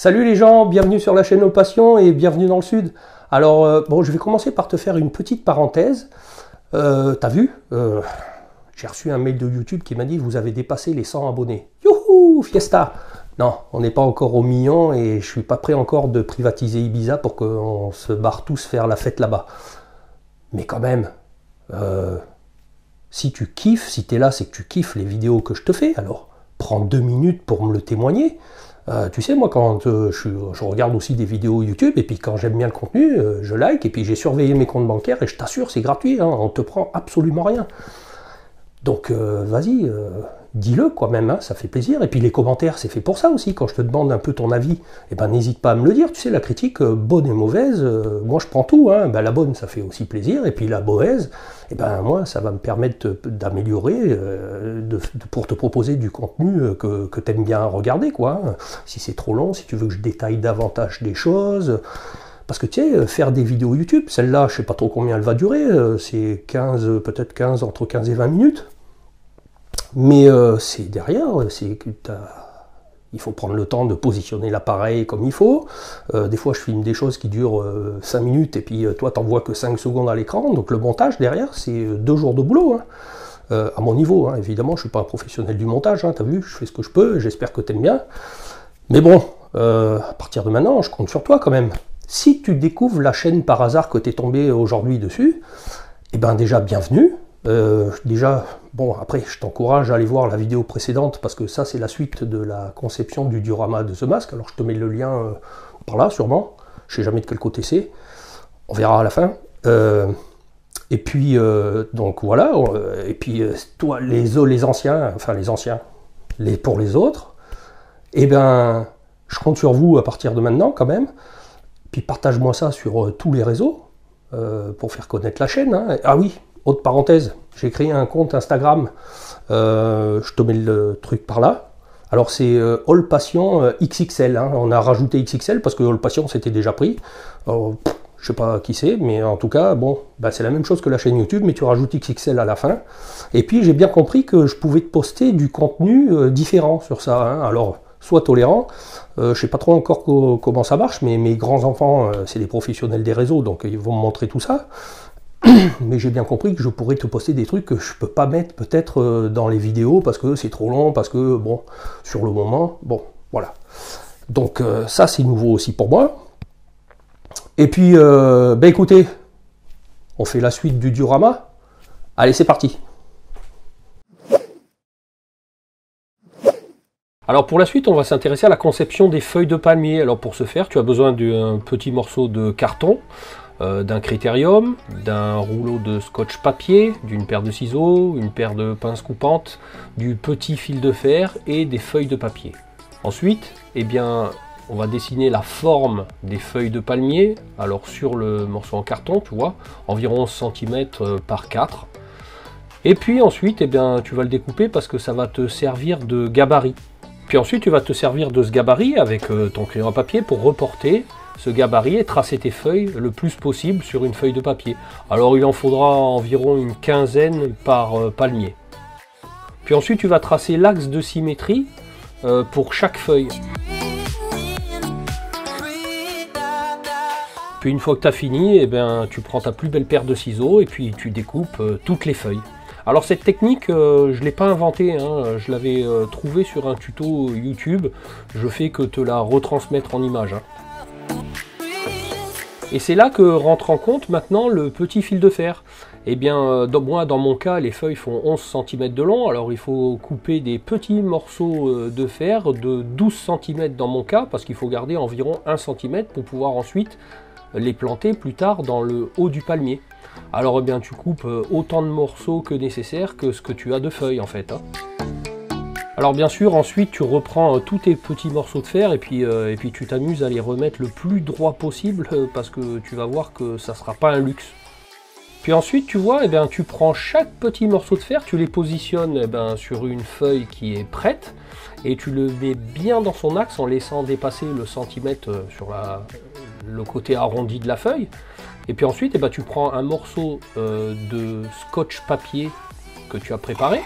Salut les gens, bienvenue sur la chaîne All Passion et bienvenue dans le Sud. Alors, bon, je vais commencer par te faire une petite parenthèse. T'as vu j'ai reçu un mail de YouTube qui m'a dit « Vous avez dépassé les 100 abonnés. » Youhou, fiesta. Non, on n'est pas encore au million et je suis pas prêt encore de privatiser Ibiza pour qu'on se barre tous faire la fête là-bas. Mais quand même, si tu kiffes, si tu es là, c'est que tu kiffes les vidéos que je te fais, alors prends 2 minutes pour me le témoigner. Tu sais, moi, quand je regarde aussi des vidéos YouTube, et puis quand j'aime bien le contenu, je like, et puis j'ai surveillé mes comptes bancaires, et je t'assure, c'est gratuit, hein, on te prend absolument rien. Donc, vas-y, dis-le quand même, hein, ça fait plaisir. Et puis les commentaires, c'est fait pour ça aussi. Quand je te demande un peu ton avis, eh ben, n'hésite pas à me le dire. Tu sais, la critique, bonne et mauvaise, moi je prends tout. Hein. Ben, la bonne, ça fait aussi plaisir. Et puis la mauvaise, eh ben, moi, ça va me permettre d'améliorer, pour te proposer du contenu que tu aimes bien regarder, quoi. Si c'est trop long, si tu veux que je détaille davantage des choses. Parce que tu sais, faire des vidéos YouTube, celle-là, je sais pas trop combien elle va durer, c'est 15, peut-être 15, entre 15 et 20 minutes. Mais c'est derrière, c'est que il faut prendre le temps de positionner l'appareil comme il faut. Des fois, je filme des choses qui durent 5 minutes et puis toi, t'en vois que 5 secondes à l'écran. Donc le montage derrière, c'est 2 jours de boulot. Hein. À mon niveau, hein, évidemment, je ne suis pas un professionnel du montage. Hein, t'as vu, je fais ce que je peux, j'espère que t'aimes bien. Mais bon, à partir de maintenant, je compte sur toi quand même. Si tu découvres la chaîne par hasard que tu es tombé aujourd'hui dessus, eh ben déjà bienvenue. Déjà, bon, après je t'encourage à aller voir la vidéo précédente parce que ça c'est la suite de la conception du diorama de The Mask. Alors je te mets le lien par là sûrement, je sais jamais de quel côté c'est, on verra à la fin. Et puis donc voilà, et puis toi les anciens, enfin les anciens, pour les autres, eh ben je compte sur vous à partir de maintenant quand même. Puis partage-moi ça sur tous les réseaux pour faire connaître la chaîne. Hein. Ah oui, autre parenthèse, j'ai créé un compte Instagram, je te mets le truc par là. Alors c'est All Passion XXL, hein. On a rajouté XXL parce que All Passion c'était déjà pris. Alors, je sais pas qui c'est, mais en tout cas, bon, bah, c'est la même chose que la chaîne YouTube, mais tu rajoutes XXL à la fin. Et puis j'ai bien compris que je pouvais te poster du contenu différent sur ça. Hein. Alors, sois tolérant. Je ne sais pas trop encore comment ça marche, mais mes grands-enfants, c'est des professionnels des réseaux, donc ils vont me montrer tout ça. Mais j'ai bien compris que je pourrais te poster des trucs que je ne peux pas mettre peut-être dans les vidéos, parce que c'est trop long, parce que, bon, sur le moment, bon, voilà. Donc ça, c'est nouveau aussi pour moi. Et puis, ben écoutez, on fait la suite du diorama. Allez, c'est parti. Alors pour la suite, on va s'intéresser à la conception des feuilles de palmier. Alors pour ce faire, tu as besoin d'un petit morceau de carton, d'un critérium, d'un rouleau de scotch papier, d'une paire de ciseaux, une paire de pinces coupantes, du petit fil de fer et des feuilles de papier. Ensuite, eh bien, on va dessiner la forme des feuilles de palmier. Alors sur le morceau en carton, tu vois, environ 11 cm par 4. Et puis ensuite, eh bien, tu vas le découper parce que ça va te servir de gabarit. Puis ensuite, tu vas te servir de ce gabarit avec ton crayon à papier pour reporter ce gabarit et tracer tes feuilles le plus possible sur une feuille de papier. Alors, il en faudra environ une quinzaine par palmier. Puis ensuite, tu vas tracer l'axe de symétrie pour chaque feuille. Puis une fois que tu as fini, eh bien, tu prends ta plus belle paire de ciseaux et puis tu découpes toutes les feuilles. Alors cette technique, je ne l'ai pas inventée, hein, je l'avais trouvée sur un tuto YouTube, je fais que te la retransmettre en image. Hein. Et c'est là que rentre en compte maintenant le petit fil de fer. Eh bien, dans mon cas, les feuilles font 11 cm de long, alors il faut couper des petits morceaux de fer de 12 cm dans mon cas, parce qu'il faut garder environ 1 cm pour pouvoir ensuite les planter plus tard dans le haut du palmier. Alors eh bien tu coupes autant de morceaux que nécessaire que ce que tu as de feuilles en fait. Hein. Alors bien sûr ensuite tu reprends tous tes petits morceaux de fer et puis tu t'amuses à les remettre le plus droit possible parce que tu vas voir que ça ne sera pas un luxe. Puis ensuite tu vois, eh bien, tu prends chaque petit morceau de fer, tu les positionnes eh bien, sur une feuille qui est prête et tu le mets bien dans son axe en laissant dépasser le centimètre sur le côté arrondi de la feuille. Et puis ensuite, eh ben, tu prends un morceau de scotch papier que tu as préparé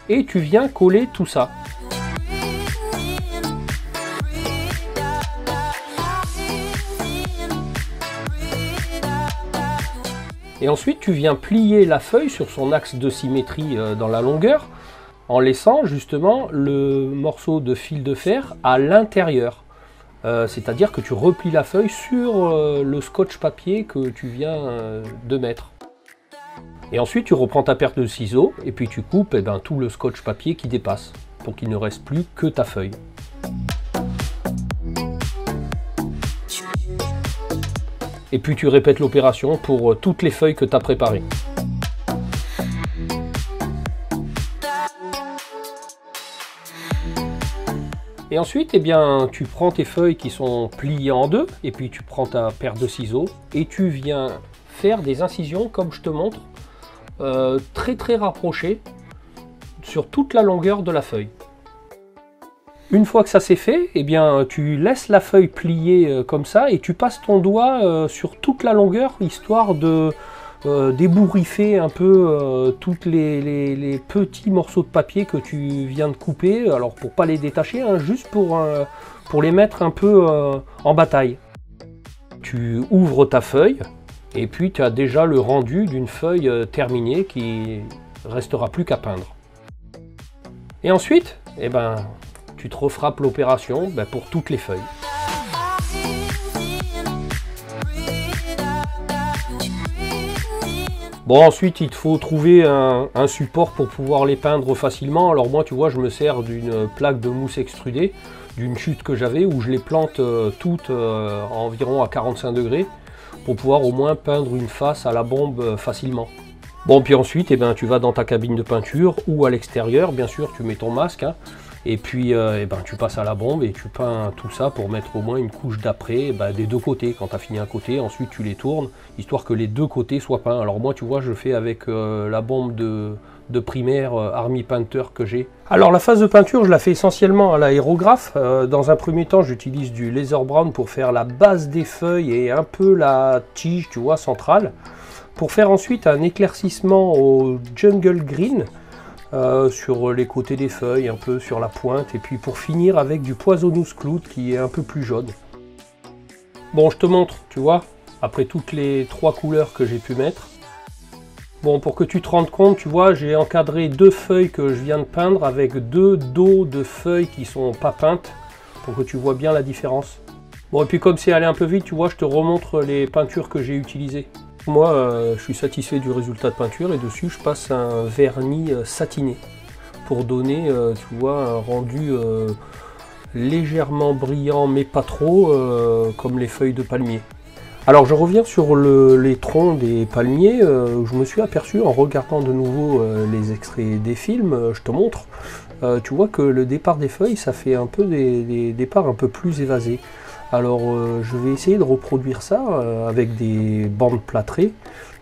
et tu viens coller tout ça. Et ensuite tu viens plier la feuille sur son axe de symétrie dans la longueur, en laissant justement le morceau de fil de fer à l'intérieur. C'est-à-dire que tu replies la feuille sur le scotch papier que tu viens de mettre. Et ensuite tu reprends ta paire de ciseaux et puis tu coupes tout le scotch papier qui dépasse pour qu'il ne reste plus que ta feuille. Et puis tu répètes l'opération pour toutes les feuilles que tu as préparées. Et ensuite, tu prends tes feuilles qui sont pliées en deux, et puis tu prends ta paire de ciseaux, et tu viens faire des incisions, comme je te montre, très rapprochées, sur toute la longueur de la feuille. Une fois que ça c'est fait, tu laisses la feuille pliée comme ça, et tu passes ton doigt sur toute la longueur, histoire de débourrifer un peu tous les petits morceaux de papier que tu viens de couper, alors pour pas les détacher, hein, juste pour les mettre un peu en bataille. Tu ouvres ta feuille et puis tu as déjà le rendu d'une feuille terminée qui restera plus qu'à peindre. Et ensuite, tu te refrappes l'opération pour toutes les feuilles. Bon, ensuite il te faut trouver un support pour pouvoir les peindre facilement. Alors moi, tu vois, je me sers d'une plaque de mousse extrudée, d'une chute que j'avais, où je les plante toutes environ à 45 degrés pour pouvoir au moins peindre une face à la bombe facilement. Bon, puis ensuite, tu vas dans ta cabine de peinture ou à l'extérieur, bien sûr, tu mets ton masque, hein, et puis tu passes à la bombe et tu peins tout ça pour mettre au moins une couche d'après des deux côtés. Quand tu as fini un côté, ensuite tu les tournes, histoire que les deux côtés soient peints. Alors moi, tu vois, je fais avec la bombe de primaire Army Painter que j'ai. Alors la phase de peinture, je la fais essentiellement à l'aérographe. Dans un premier temps, j'utilise du laser brown pour faire la base des feuilles et un peu la tige, tu vois, centrale. Pour faire ensuite un éclaircissement au jungle green, sur les côtés des feuilles, un peu sur la pointe, et puis pour finir avec du Poisonous Cloud qui est un peu plus jaune. Bon, je te montre, tu vois, après toutes les trois couleurs que j'ai pu mettre. Bon, pour que tu te rendes compte, tu vois, j'ai encadré deux feuilles que je viens de peindre avec deux dos de feuilles qui sont pas peintes, pour que tu vois bien la différence. Bon, et puis comme c'est allé un peu vite, tu vois, je te remontre les peintures que j'ai utilisées. Moi, je suis satisfait du résultat de peinture et dessus, je passe un vernis satiné pour donner, tu vois, un rendu légèrement brillant, mais pas trop, comme les feuilles de palmier. Alors, je reviens sur les troncs des palmiers. Je me suis aperçu en regardant de nouveau les extraits des films, je te montre, tu vois que le départ des feuilles, ça fait un peu des départs un peu plus évasés. Alors je vais essayer de reproduire ça avec des bandes plâtrées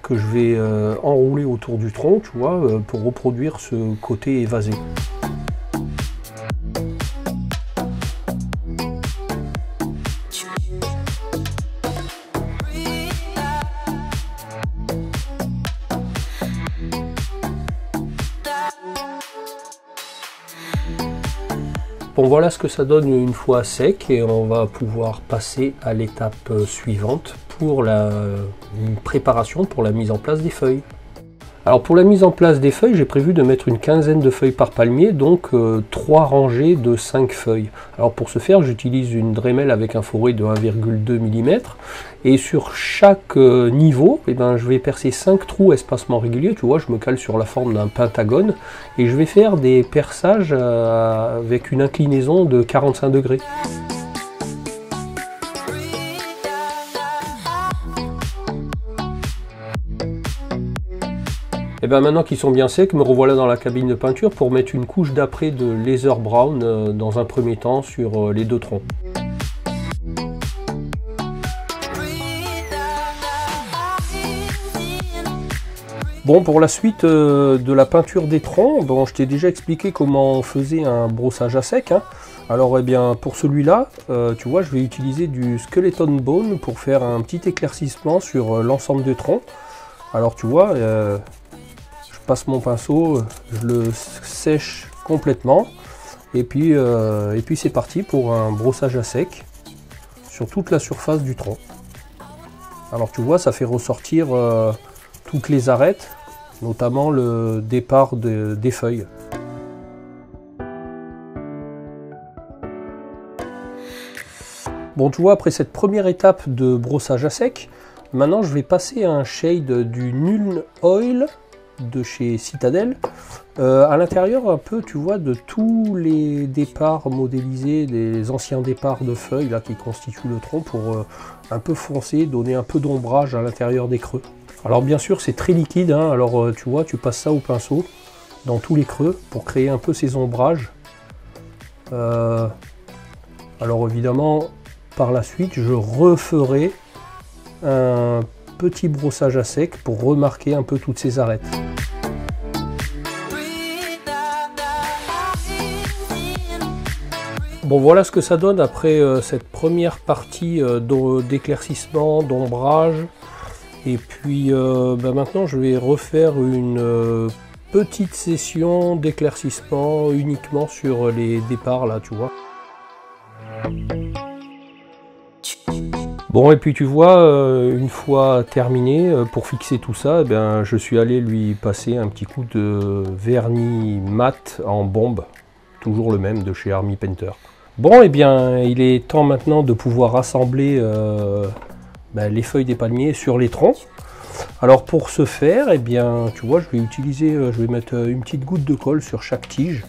que je vais enrouler autour du tronc, tu vois, pour reproduire ce côté évasé. Bon, voilà ce que ça donne une fois sec et on va pouvoir passer à l'étape suivante pour la préparation pour la mise en place des feuilles. Alors pour la mise en place des feuilles, j'ai prévu de mettre une quinzaine de feuilles par palmier, donc 3 rangées de 5 feuilles. Alors pour ce faire, j'utilise une Dremel avec un fourré de 1,2 mm et sur chaque niveau, je vais percer 5 trous espacement régulier. Tu vois, je me cale sur la forme d'un pentagone et je vais faire des perçages avec une inclinaison de 45 degrés. Et bien maintenant qu'ils sont bien secs, me revoilà dans la cabine de peinture pour mettre une couche d'après de laser brown dans un premier temps sur les deux troncs. Bon, pour la suite de la peinture des troncs, bon, je t'ai déjà expliqué comment on faisait un brossage à sec, hein. Alors pour celui-là, tu vois, je vais utiliser du skeleton bone pour faire un petit éclaircissement sur l'ensemble des troncs. Alors tu vois, passe mon pinceau, je le sèche complètement et puis c'est parti pour un brossage à sec sur toute la surface du tronc. Alors tu vois, ça fait ressortir toutes les arêtes, notamment le départ des feuilles. Bon, tu vois, après cette première étape de brossage à sec, maintenant je vais passer à un shade du Nuln Oil de chez Citadel. À l'intérieur un peu, tu vois, de tous les départs modélisés, des anciens départs de feuilles là qui constituent le tronc pour un peu foncer, donner un peu d'ombrage à l'intérieur des creux. Alors bien sûr c'est très liquide, hein, alors tu vois, tu passes ça au pinceau dans tous les creux pour créer un peu ces ombrages. Alors évidemment par la suite je referai un petit brossage à sec pour remarquer un peu toutes ces arêtes. Bon, voilà ce que ça donne après cette première partie d'éclaircissement, d'ombrage. Et puis maintenant je vais refaire une petite session d'éclaircissement uniquement sur les départs là, tu vois. Bon, et puis tu vois, une fois terminé, pour fixer tout ça, eh bien, je suis allé lui passer un petit coup de vernis mat en bombe, toujours le même de chez Army Painter. Bon, et bien, il est temps maintenant de pouvoir assembler les feuilles des palmiers sur les troncs. Alors pour ce faire, eh bien, tu vois, je vais mettre une petite goutte de colle sur chaque tige.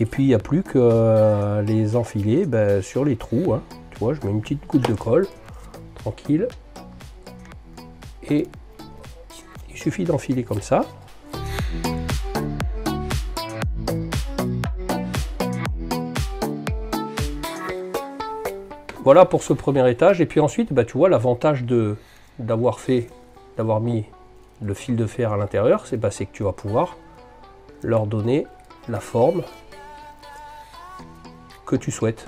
Et puis il n'y a plus que les enfiler sur les trous, hein. Tu vois, je mets une petite goutte de colle. Tranquille, et il suffit d'enfiler comme ça. Voilà pour ce premier étage, et puis ensuite tu vois l'avantage d'avoir mis le fil de fer à l'intérieur, c'est que tu vas pouvoir leur donner la forme que tu souhaites.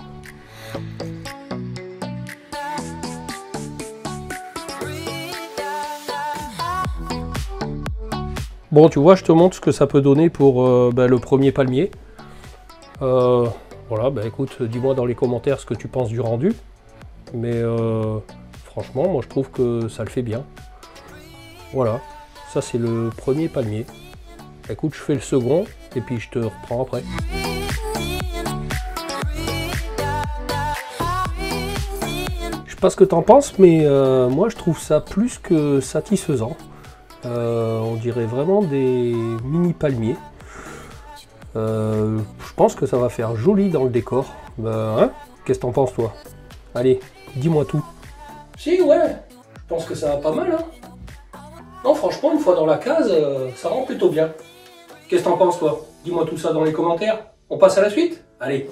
Bon, tu vois, je te montre ce que ça peut donner pour le premier palmier. Voilà, écoute, dis-moi dans les commentaires ce que tu penses du rendu. Mais franchement, moi je trouve que ça le fait bien. Voilà, ça c'est le premier palmier. Écoute, je fais le second et puis je te reprends après. Je sais pas ce que tu en penses, mais moi je trouve ça plus que satisfaisant. On dirait vraiment des mini palmiers. Je pense que ça va faire joli dans le décor. Hein? Qu'est-ce que t'en penses toi? Allez, dis-moi tout. Si, ouais, je pense que ça va pas mal. Hein? Non, franchement, une fois dans la case, ça rend plutôt bien. Qu'est-ce que t'en penses toi? Dis-moi tout ça dans les commentaires. On passe à la suite? Allez.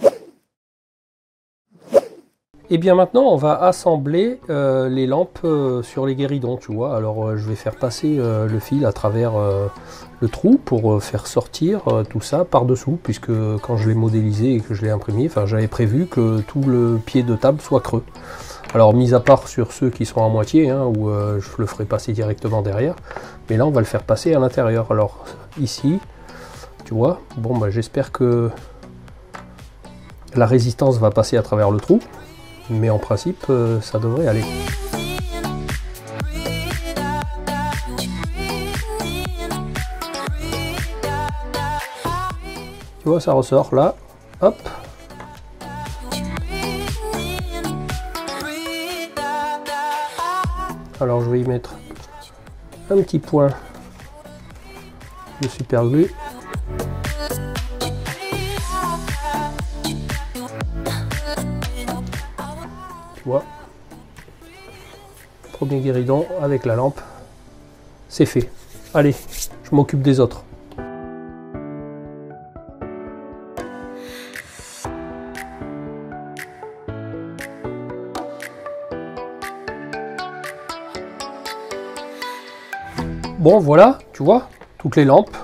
Et bien maintenant on va assembler les lampes sur les guéridons, tu vois. Alors je vais faire passer le fil à travers le trou pour faire sortir tout ça par dessous, puisque quand je l'ai modélisé et que je l'ai imprimé, j'avais prévu que tout le pied de table soit creux. Alors mis à part sur ceux qui sont à moitié, hein, où je le ferai passer directement derrière, mais là on va le faire passer à l'intérieur. Alors ici, tu vois, bon j'espère que la résistance va passer à travers le trou. Mais en principe, ça devrait aller. Tu vois, ça ressort là. Hop. Alors je vais y mettre un petit point de super glue. Vois. Premier guéridon avec la lampe, c'est fait. Allez, je m'occupe des autres. Bon voilà, tu vois, toutes les lampes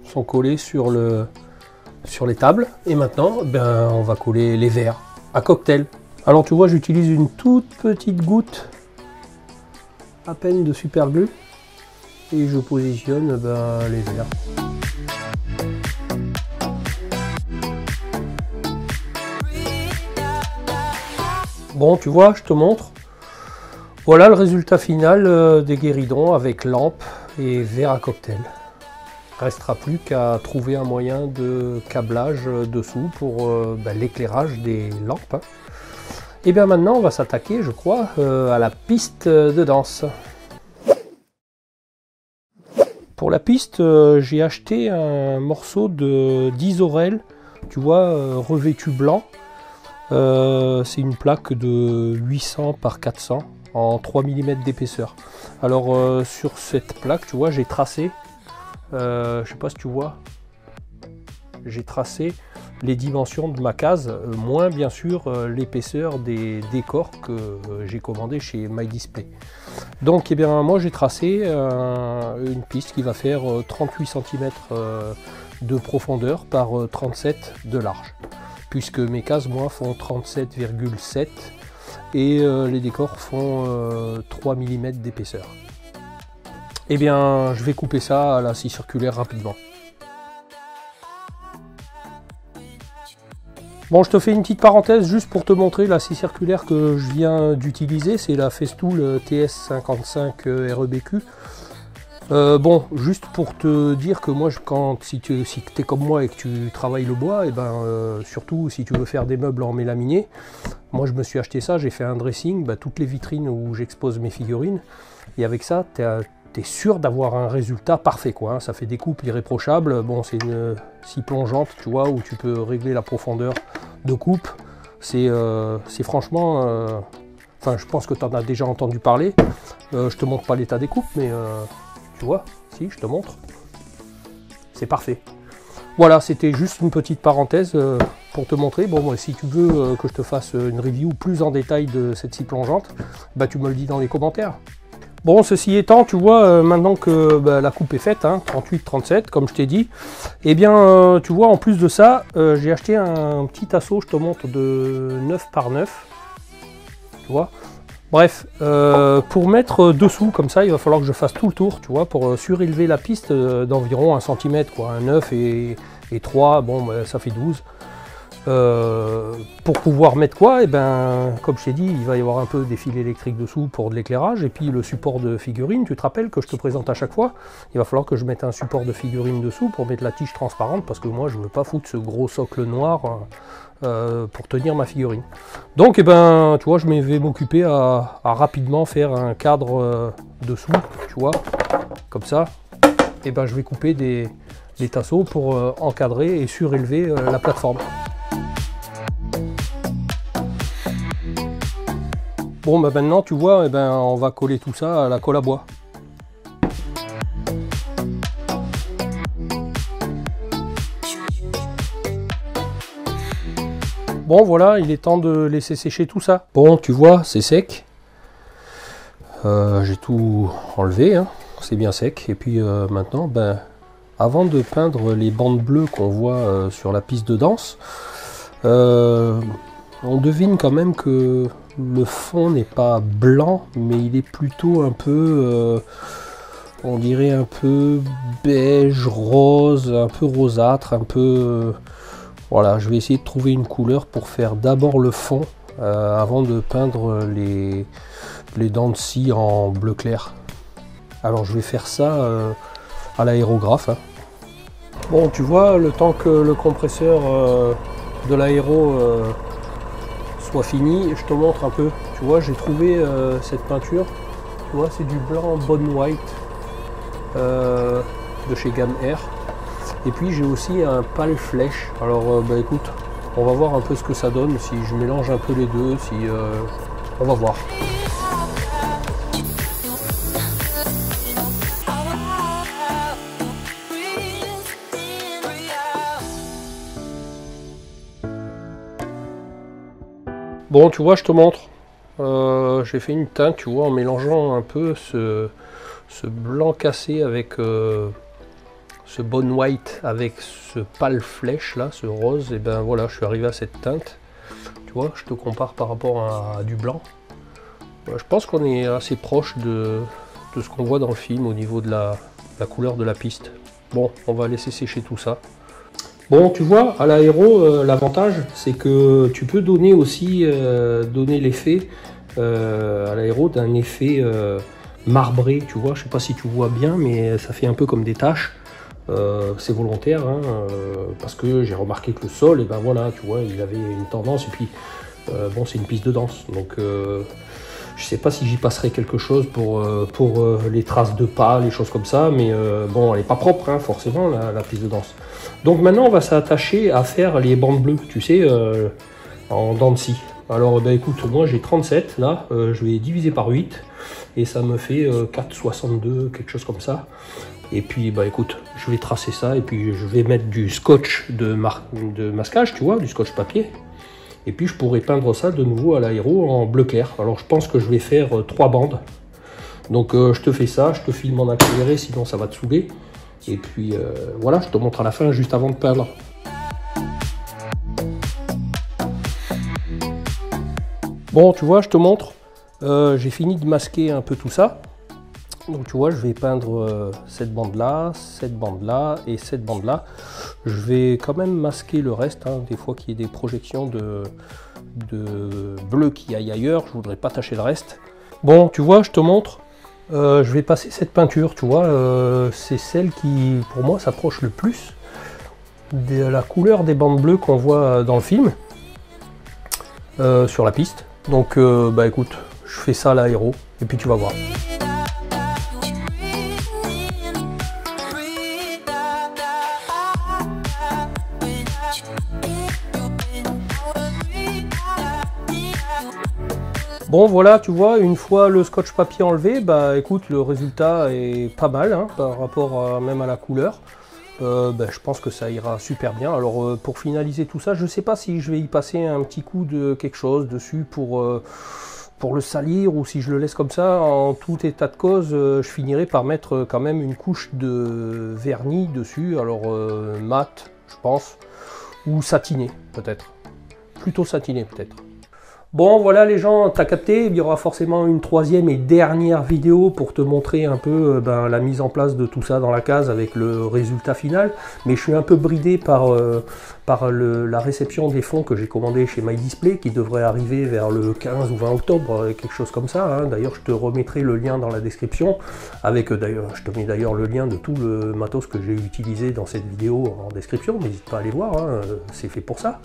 sont collées sur les tables. Et maintenant, on va coller les verres à cocktail. Alors tu vois, j'utilise une toute petite goutte à peine de super glue et je positionne les verres. Bon, tu vois, je te montre. Voilà le résultat final des guéridons avec lampe et verre à cocktail. Restera plus qu'à trouver un moyen de câblage dessous pour l'éclairage des lampes. Et bien maintenant on va s'attaquer, je crois, à la piste de danse. Pour la piste, j'ai acheté un morceau d'Isorel, tu vois, revêtu blanc. C'est une plaque de 800 par 400 en 3 mm d'épaisseur. Alors sur cette plaque, tu vois, j'ai tracé, je sais pas si tu vois, j'ai tracé les dimensions de ma case, moins bien sûr l'épaisseur des décors que j'ai commandé chez MyDisplay. Donc eh bien, moi j'ai tracé une piste qui va faire 38 cm de profondeur par 37 de large, puisque mes cases moi font 37,7 et les décors font 3 mm d'épaisseur. Eh bien je vais couper ça à la scie circulaire rapidement. Bon, je te fais une petite parenthèse juste pour te montrer la scie circulaire que je viens d'utiliser, c'est la Festool TS55 REBQ. Bon, juste pour te dire que moi, si tu es comme moi et que tu travailles le bois, et surtout si tu veux faire des meubles en mélaminé, moi je me suis acheté ça, j'ai fait un dressing, toutes les vitrines où j'expose mes figurines, et avec ça, tu es sûr d'avoir un résultat parfait, quoi, hein. Ça fait des coupes irréprochables. Bon, c'est une scie plongeante, tu vois, où tu peux régler la profondeur de coupe. C'est franchement, enfin, je pense que tu en as déjà entendu parler. Je te montre pas l'état des coupes, mais tu vois, si, je te montre. C'est parfait. Voilà, c'était juste une petite parenthèse pour te montrer. Bon, si tu veux que je te fasse une review plus en détail de cette scie plongeante, tu me le dis dans les commentaires. Bon, ceci étant, tu vois, maintenant que la coupe est faite, hein, 38-37, comme je t'ai dit, et bien, tu vois, en plus de ça, j'ai acheté un petit assaut, je te montre, de 9 par 9, tu vois. Bref, pour mettre dessous, comme ça, il va falloir que je fasse tout le tour, tu vois, pour surélever la piste d'environ 1 cm, quoi, un 9 et 3, bon, ça fait 12. Pour pouvoir mettre quoi, et comme je t'ai dit, il va y avoir un peu des fils électriques dessous pour de l'éclairage, et puis le support de figurine, tu te rappelles que je te présente à chaque fois, il va falloir que je mette un support de figurine dessous pour mettre la tige transparente, parce que moi je veux pas foutre ce gros socle noir pour tenir ma figurine. Donc tu vois, je vais m'occuper à rapidement faire un cadre dessous, tu vois, comme ça, et je vais couper des tasseaux pour encadrer et surélever la plateforme. Bon, maintenant tu vois, on va coller tout ça à la colle à bois. Bon voilà, il est temps de laisser sécher tout ça. Bon, tu vois, c'est sec. J'ai tout enlevé, hein. C'est bien sec. Et puis maintenant, avant de peindre les bandes bleues qu'on voit sur la piste de danse, on devine quand même que le fond n'est pas blanc, mais il est plutôt un peu, on dirait un peu beige, rose, un peu rosâtre, un peu... voilà, je vais essayer de trouver une couleur pour faire d'abord le fond, avant de peindre les dents de scie en bleu clair. Alors je vais faire ça à l'aérographe, hein. Bon, tu vois, le temps que le compresseur de l'aéro soit fini, je te montre un peu. Tu vois, j'ai trouvé cette peinture. Tu vois, c'est du blanc Bone White de chez Gamme Air. Et puis j'ai aussi un pâle flèche. Alors écoute, on va voir un peu ce que ça donne, si je mélange un peu les deux, si on va voir. Bon, tu vois, je te montre. J'ai fait une teinte, tu vois, en mélangeant un peu ce blanc cassé avec ce Bone White avec ce pâle flèche là, ce rose. Et voilà, je suis arrivé à cette teinte. Tu vois, je te compare par rapport à du blanc. Je pense qu'on est assez proche de ce qu'on voit dans le film au niveau de la couleur de la piste. Bon, on va laisser sécher tout ça. Bon, tu vois, à l'aéro, l'avantage, c'est que tu peux donner aussi l'effet à l'aéro d'un effet marbré, tu vois. Je sais pas si tu vois bien, mais ça fait un peu comme des taches. C'est volontaire, hein, parce que j'ai remarqué que le sol, et ben voilà, tu vois, il avait une tendance. Et puis, bon, c'est une piste de danse, donc je sais pas si j'y passerai quelque chose pour les traces de pas, les choses comme ça, mais bon, elle est pas propre, hein, forcément, la piste de danse. Donc maintenant, on va s'attacher à faire les bandes bleues, tu sais, en dents de scie. Alors, ben écoute, moi j'ai 37, là, je vais diviser par 8, et ça me fait 4,62, quelque chose comme ça. Et puis, bah écoute, je vais tracer ça, et puis je vais mettre du scotch de masquage, tu vois, du scotch papier. Et puis je pourrais peindre ça de nouveau à l'aéro en bleu clair. Alors je pense que je vais faire 3 bandes. Donc je te fais ça, je te filme en accéléré, sinon ça va te saouler. Et puis voilà, je te montre à la fin, juste avant de peindre. Bon, tu vois, je te montre. J'ai fini de masquer un peu tout ça. Donc tu vois, je vais peindre cette bande-là, cette bande-là et cette bande-là. Je vais quand même masquer le reste, hein, des fois qu'il y ait des projections de bleu qui aillent ailleurs, je voudrais pas tacher le reste. Bon, tu vois, je te montre. Je vais passer cette peinture, tu vois, c'est celle qui, pour moi, s'approche le plus de la couleur des bandes bleues qu'on voit dans le film, sur la piste. Donc, bah écoute, je fais ça à l'aéro, et puis tu vas voir. Bon voilà, tu vois, une fois le scotch papier enlevé, bah écoute, le résultat est pas mal, hein, par rapport même à la couleur. Je pense que ça ira super bien. Alors pour finaliser tout ça, je sais pas si je vais y passer un petit coup de quelque chose dessus pour le salir, ou si je le laisse comme ça. En tout état de cause, je finirai par mettre quand même une couche de vernis dessus, alors mat, je pense, ou satiné peut-être, plutôt satiné peut-être. Bon voilà les gens, t'as capté, il y aura forcément une troisième et dernière vidéo pour te montrer un peu la mise en place de tout ça dans la case avec le résultat final. Mais je suis un peu bridé par la réception des fonds que j'ai commandé chez MyDisplay, qui devrait arriver vers le 15 ou 20 octobre, quelque chose comme ça. Hein. D'ailleurs je te remettrai le lien dans la description, avec je te mets d'ailleurs le lien de tout le matos que j'ai utilisé dans cette vidéo en description, n'hésite pas à aller voir, hein, c'est fait pour ça.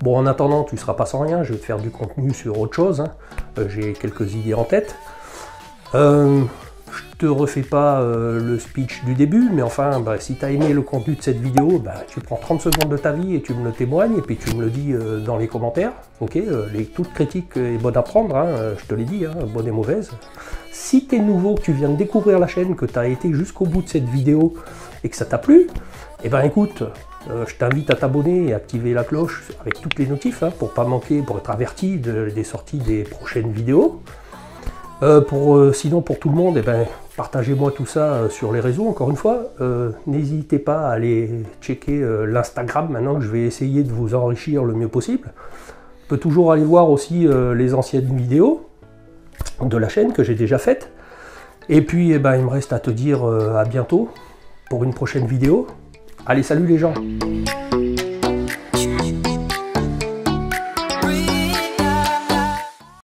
Bon, en attendant, tu ne seras pas sans rien, je vais te faire du contenu sur autre chose, hein. J'ai quelques idées en tête. Je te refais pas le speech du début, mais enfin, si tu as aimé le contenu de cette vidéo, tu prends 30 secondes de ta vie et tu me le témoignes, et puis tu me le dis dans les commentaires. Ok, toute critique est bonne à prendre, hein, je te l'ai dit, hein, bonne et mauvaise. Si tu es nouveau, que tu viens de découvrir la chaîne, que tu as été jusqu'au bout de cette vidéo et que ça t'a plu, eh ben écoute, je t'invite à t'abonner et activer la cloche avec toutes les notifs, hein, pour pas manquer, pour être averti des sorties des prochaines vidéos. Sinon pour tout le monde, partagez-moi tout ça sur les réseaux, encore une fois. N'hésitez pas à aller checker l'Instagram maintenant, que je vais essayer de vous enrichir le mieux possible. On peut toujours aller voir aussi les anciennes vidéos de la chaîne que j'ai déjà faites. Et puis il me reste à te dire à bientôt pour une prochaine vidéo. Allez, salut les gens!